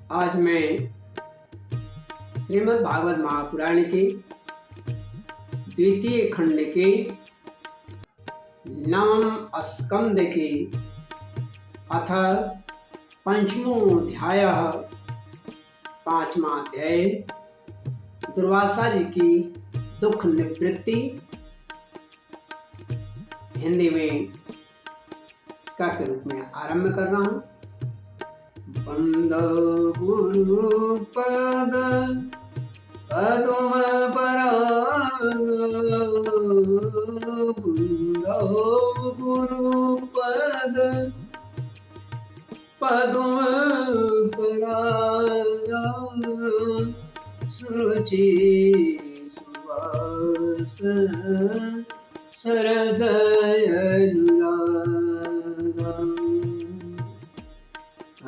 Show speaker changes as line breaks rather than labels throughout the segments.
आज मैं श्रीमद् भागवत महापुराण के द्वितीय खंड के नवम स्कंद के अथ पंचमो अध्याय पांचवा अध्याय दुर्वासा जी की दुख निवृत्ति हिंदी में का के रूप में आरंभ कर रहा हूँ। बंदो गुरुपद पदम बंदो गुरुपद पदम सुरुचि सुवास सरस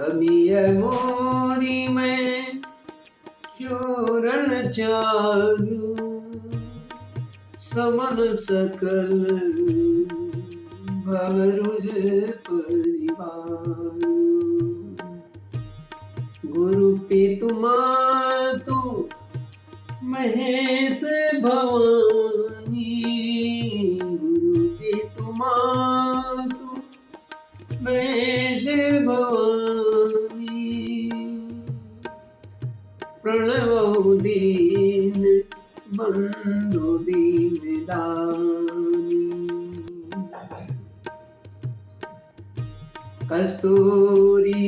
अमिय मोरी में चूरन चारु समन सकल भवरुज परिवार गुरु पितु मातु महेश भवानी गुरु पितु मातु महेश भवानी प्रणव दीन बंधु दीन दानी कस्तूरी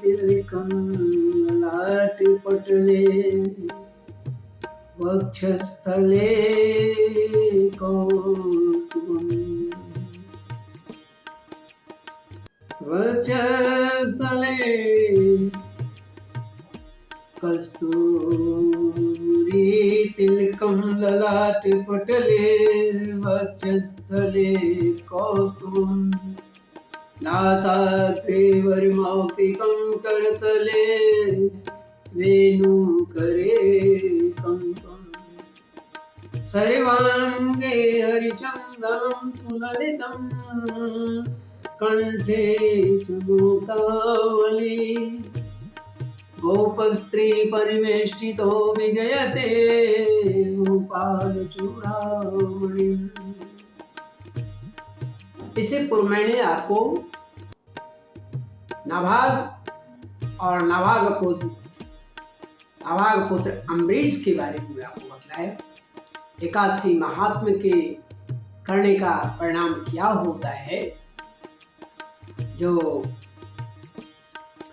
तिलकम लाट पटले वक्षस्थले कौस्तुभम् वक्षस्थले कस्तूरी तिलकम ललाट पटले वक्षस्थले कौस्तुभम् नासाग्रे वरमौक्तिकं करतले वेणुकरे कंकं सर्वांगे हरिचन्दनं सुललितं कंठे चुमुकावली गोपस्त्री परिवेष्टितो विजयते गोपाल चूड़ामणि। इससे पूर्व मैंने आपको नाभाग और नाभाग पुत्र अम्बरीश के बारे में आपको बतलाया। एकादशी महात्म के करने का परिणाम क्या होता है। जो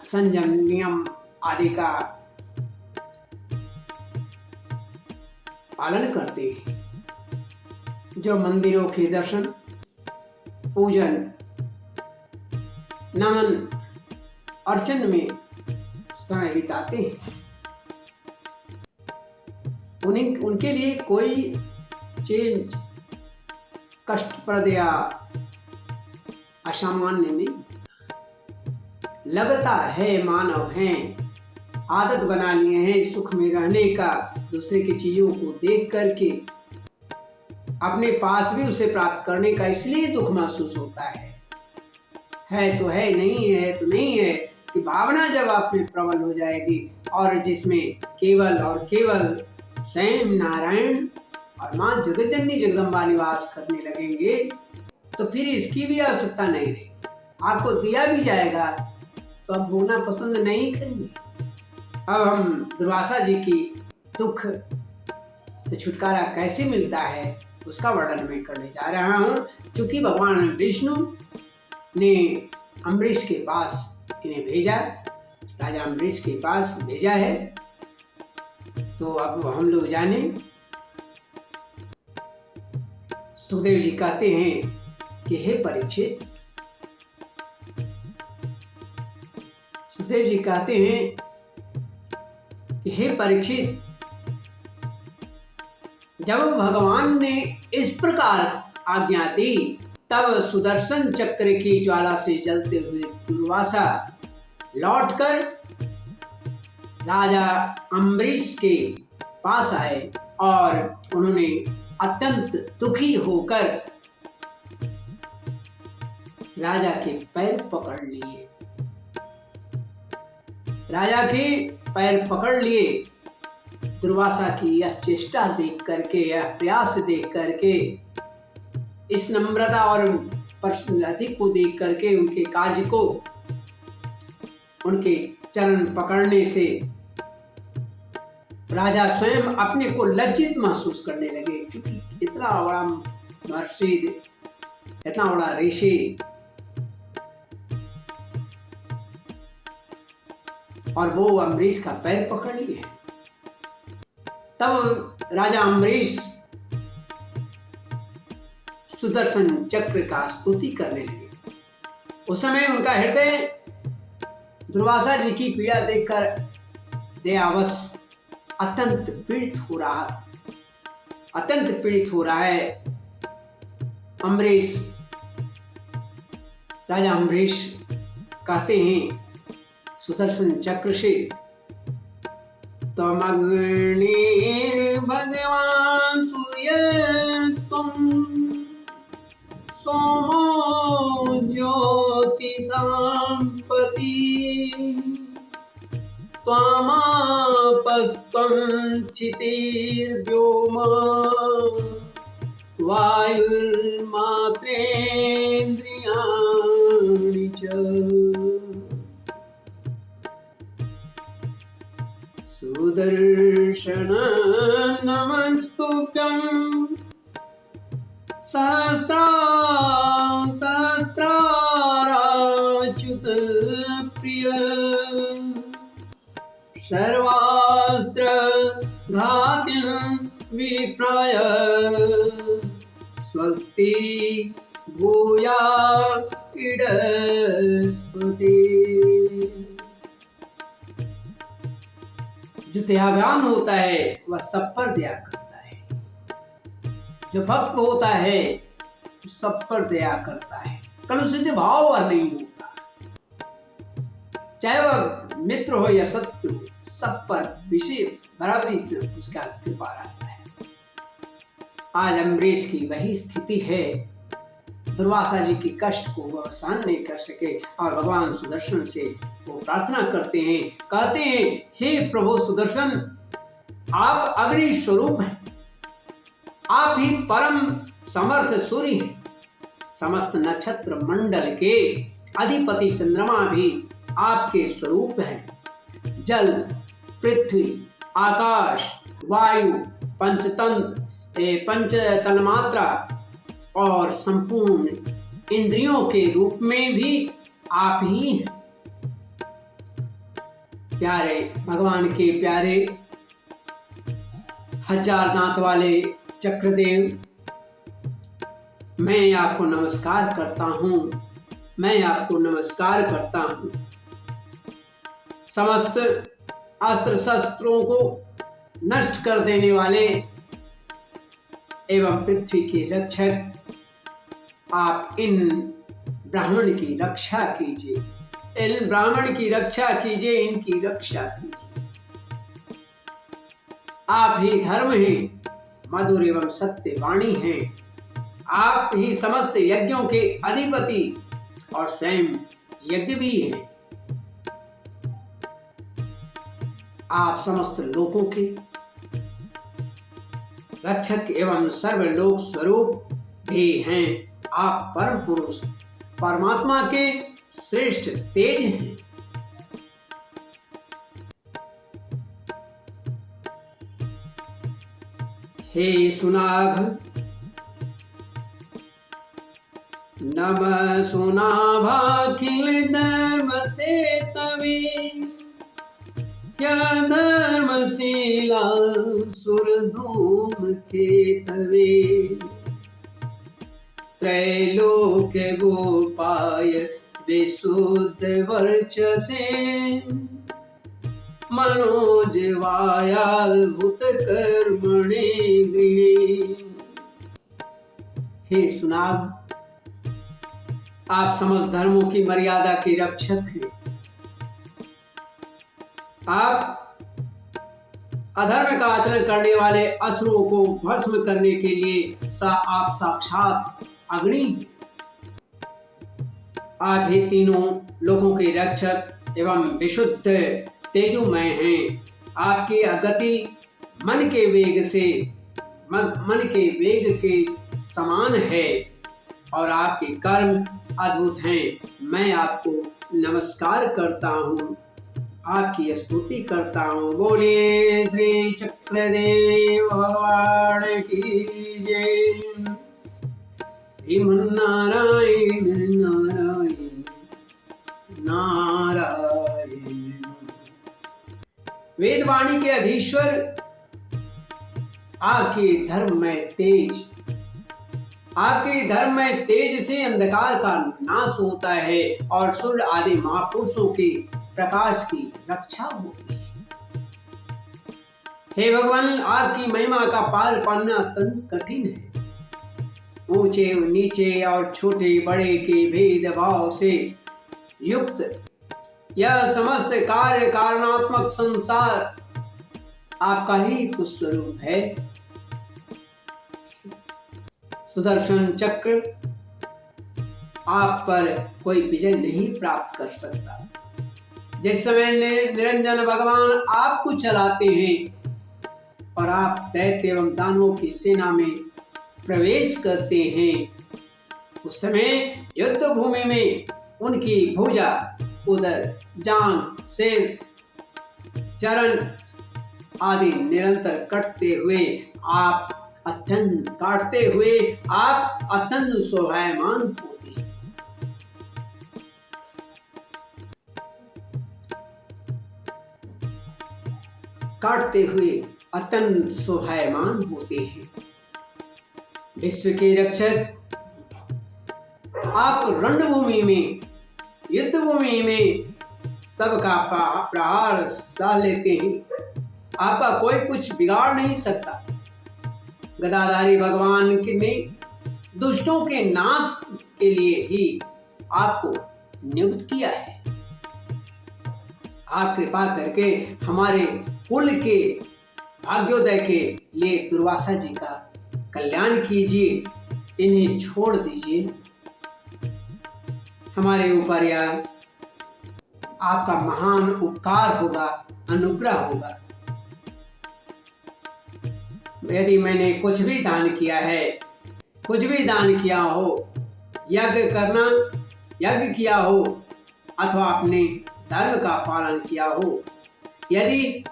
संयम नियम आदि का पालन करते हैं, जो मंदिरों के दर्शन पूजन नमन अर्चन में समय बिताते हैं, उनके लिए कोई चीज कष्टप्रद या असामान्य नहीं लगता है। मानव हैं, आदत बना लिए हैं सुख में रहने का, दूसरे की चीजों को देख करके अपने पास भी उसे प्राप्त करने का, इसलिए दुख महसूस होता है तो है, नहीं है तो नहीं है कि भावना जब आप में प्रबल हो जाएगी और जिसमें केवल और केवल स्वयं नारायण और मां जगतजननी जगदम्बा निवास करने लगेंगे तो फिर इसकी भी आवश्यकता नहीं रहेगी। आपको दिया भी जाएगा तो आप भोगना पसंद नहीं करेंगे। अब हम दुर्वासा जी की दुख से छुटकारा कैसे मिलता है उसका वर्णन मैं करने जा रहा हूँ। चूंकि भगवान विष्णु ने अम्बरीश के पास इन्हें भेजा, राजा अम्बरीश के पास भेजा है, तो अब हम लोग जाने। सुखदेव जी कहते हैं कि हे परीक्षित, सुखदेव जी कहते हैं कि हे परीक्षित, जब भगवान ने इस प्रकार आज्ञा दी तब सुदर्शन चक्र की ज्वाला से जलते हुए दुर्वासा लौटकर राजा अम्बरीश के पास आए और उन्होंने अत्यंत दुखी होकर राजा के पैर पकड़ लिए। राजा के पैर पकड़ लिए। दुर्वासा की यह चेष्टा देख करके, यह प्रयास देख करके, इस नम्रता और पर्सनालिटी को देख करके, उनके कार्य को, उनके चरण पकड़ने से राजा स्वयं अपने को लज्जित महसूस करने लगे, क्योंकि इतना बड़ा महर्षि, इतना बड़ा ऋषि और वो अम्बरीश का पैर पकड़ लिए। तब राजा अम्बरीश सुदर्शन चक्र का स्तुति करने लगे। उस समय उनका हृदय दुर्वासा जी की पीड़ा देखकर दयावश अत्यंत पीड़ित हो रहा है। अम्बरीश, राजा अम्बरीश कहते हैं सुदर्शन चक्र से, त्वमग्निर्भगवान् सूर्यस्त्वं सोमो ज्योतिषां पतिः त्वमपस्त्वं क्षितिर्व्योमो वायुर्मात्रेन्द्रियाणि च। सुदर्शन नमस्तुभ्यं सहस्राराच्युत प्रिय सर्वास्त्र घातिं विप्राय स्वस्ति भूया इडस्पति। जो दयावान होता है वह सब पर दया करता है, जो भक्त होता है वो सब पर दया करता है, कलुषित भाव वह नहीं होता, चाहे वह मित्र हो या शत्रु, सब पर विशेष बराबरी उसका कृपा रहता है। आज अम्बरीश की वही स्थिति है। दुर्वासा जी की कष्ट को वह सहन नहीं कर सके और भगवान सुदर्शन से वो प्रार्थना करते हैं, कहते हैं, हे प्रभु सुदर्शन, आप अग्नि स्वरूप हैं, आप ही परम समर्थ सूर्य हैं, समस्त नक्षत्र मंडल के अधिपति चंद्रमा भी आपके स्वरूप हैं। जल, पृथ्वी, आकाश, वायु, पंच तन्मात्रा और संपूर्ण इंद्रियों के रूप में भी आप ही हैं। प्यारे भगवान के प्यारे 1000 दांत वाले चक्रदेव, मैं आपको नमस्कार करता हूँ, मैं आपको नमस्कार करता हूँ। समस्त अस्त्र शस्त्रों को नष्ट कर देने वाले एवं पृथ्वी के रक्षक, आप इन ब्राह्मण की रक्षा कीजिए, इन ब्राह्मण की रक्षा कीजिए, इनकी रक्षा कीजिए। आप ही धर्म हैं, मधुर एवं सत्य वाणी हैं, आप ही समस्त यज्ञों के अधिपति और स्वयं यज्ञ भी हैं। आप समस्त लोकों के रक्षक एवं सर्वलोक स्वरूप भी हैं। आप परम पुरुष परमात्मा के श्रेष्ठ तेज हैं। हे सुनाभ, नमः सुनाभाखिल धर्म से तवे, क्या धर्मशीला सुरधूम के तवे, त्रैलोक गोपाय विशुद्ध वर्चसे, मनोज वायाद्भुत कर्मणे गृणे। हे सुनाभ, आप समस्त धर्मों की मर्यादा के रक्षक हैं। आप अधर्म का आचरण करने वाले असुरों को भस्म करने के लिए आप साक्षात अग्नि। आप ही तीनों लोगों के रक्षक एवं विशुद्ध तेजोमय हैं। आपकी गति मन के वेग के समान है और आपके कर्म अद्भुत हैं। मैं आपको नमस्कार करता हूँ, आपकी स्तुति करता हूँ। बोलिए श्री चक्रदेव भगवान की जय। श्रीमन्नारायण नारायण नारायण। वेदवाणी के अधीश्वर आपके धर्म में तेज से अंधकार का नाश होता है और सूर्य आदि महापुरुषों के प्रकाश की रक्षा होती है। हे भगवान, आपकी महिमा का पार पाना अत्यंत कठिन है। ऊंचे नीचे और छोटे बड़े के भेदभाव से युक्त यह समस्त कार्य कारणात्मक संसार आपका ही कुछ स्वरूप है। सुदर्शन चक्र आप पर कोई विजय नहीं प्राप्त कर सकता। जिस समय निरंजन भगवान आपको चलाते हैं और आप दैत्य एवं दानवों की सेना में प्रवेश करते हैं, उस समय युद्ध भूमि में उनकी भुजा, उदर, जांघ, सिर, चरण आदि निरंतर काटते हुए आप अत्यंत शोभायमान होते हैं। काटते हुए अत्यंत शोभायमान होते हैं। विश्व के रक्षक आप रणभूमि में, युद्ध भूमि में सबका प्रहार सह लेते हैं। आपका कोई कुछ बिगाड़ नहीं सकता। गदाधारी भगवान ने दुष्टों के नाश के लिए ही आपको नियुक्त किया है। आप कृपा करके हमारे कुल के भाग्योदय के लिए दुर्वासा जी का कल्याण कीजिए, इन्हें छोड़ दीजिए। हमारे ऊपर यह आपका महान उपकार होगा, अनुग्रह होगा। यदि मैंने कुछ भी दान किया हो, यज्ञ किया हो अथवा अपने धर्म का पालन किया हो, यदि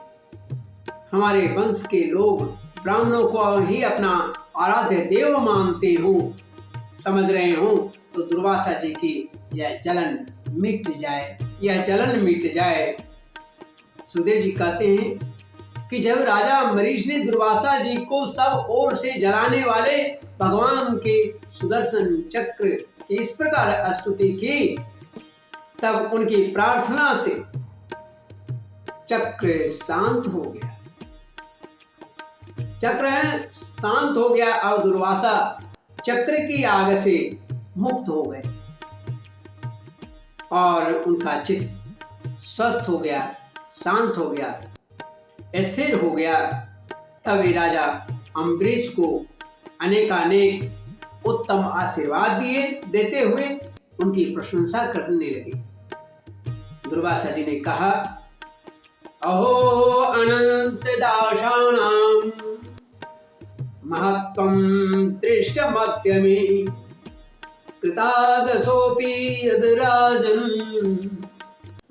हमारे वंश के लोग ब्राह्मणों को ही अपना आराध्य देव मानते हो, समझ रहे हो, तो दुर्वासा जी की यह जलन मिट जाए। सुदेव जी कहते हैं कि जब राजा अम्बरीश ने दुर्वासा जी को सब ओर से जलाने वाले भगवान के सुदर्शन चक्र की इस प्रकार स्तुति की, तब उनकी प्रार्थना से चक्र शांत हो गया। अब दुर्वासा चक्र की आग से मुक्त हो गए और उनका चित्त स्वस्थ हो गया, शांत हो गया, स्थिर हो गया। तभी राजा अम्बरीश को अनेकानेक उत्तम आशीर्वाद देते हुए उनकी प्रशंसा करने लगे। दुर्वासा जी ने कहा, अहो अनंत दाशानां महत्वं दृष्टमद्य मे कृतागसोऽपि यद्राजन्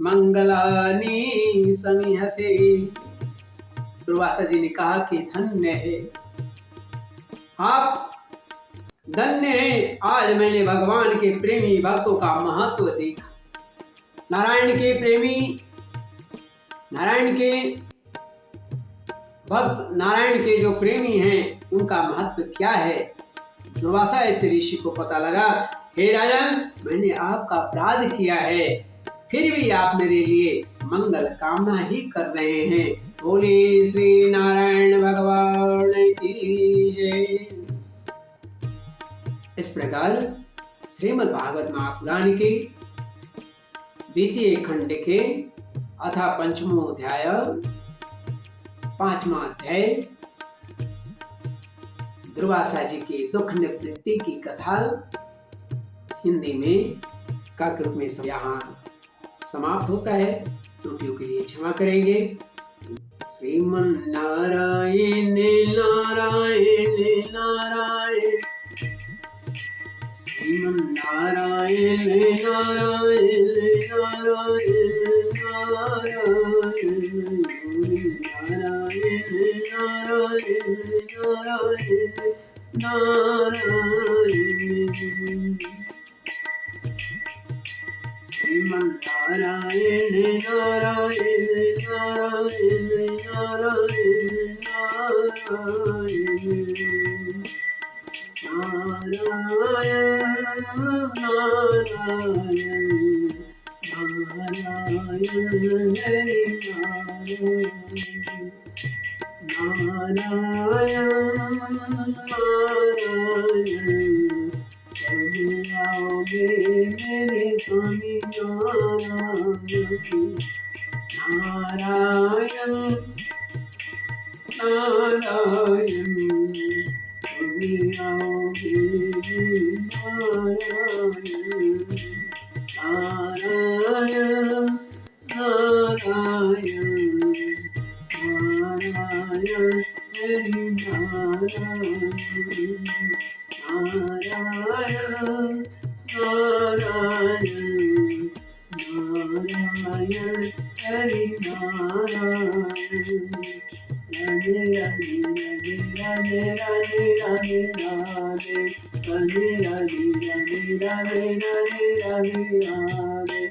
मंगलानि समीहसे। दुर्वासा जी ने कहा कि धन्य है, आप धन्य हैं। आज मैंने भगवान के प्रेमी भक्तों का महत्व देखा। नारायण के भक्त, नारायण के जो प्रेमी हैं, उनका महत्व क्या है। दुर्वासा ऐसे ऋषि को पता लगा, हे राजन, मैंने आपका अपराध किया है, फिर भी आप मेरे लिए मंगल कामना ही कर रहे हैं। बोले श्री नारायण भगवान की जय। इस प्रकार श्रीमद् भागवत महापुराण के द्वितीय खंड के अथा पंचमो अध्याय, 5वां अध्याय, दुर्वासा जी की दुख निवृत्ति की कथा हिंदी में काक रूप में यहाँ समाप्त होता है। त्रुटियों के लिए क्षमा करेंगे। श्रीमन नारायण नारायण नारायण, श्रीमन नारायण नारायण नारायण नारायण, नारायण नारायण नारायण नारायण, श्रीमन नारायण नारायण नारायण नारायण नारायण, नारायण नारायण हरि नारायण नारायण, कभी आओगे मेरे स्वामी नारायण, नारायण नारायण, कभी आओगे नारायण, नारायण नारायण नारायण हरि नारायण, नारायण नारायण नारायण हरि नारायण, राधे राधे राधे राधे राधे राधे राधे, राधे राधे राधे राधे राधे राधे राधे।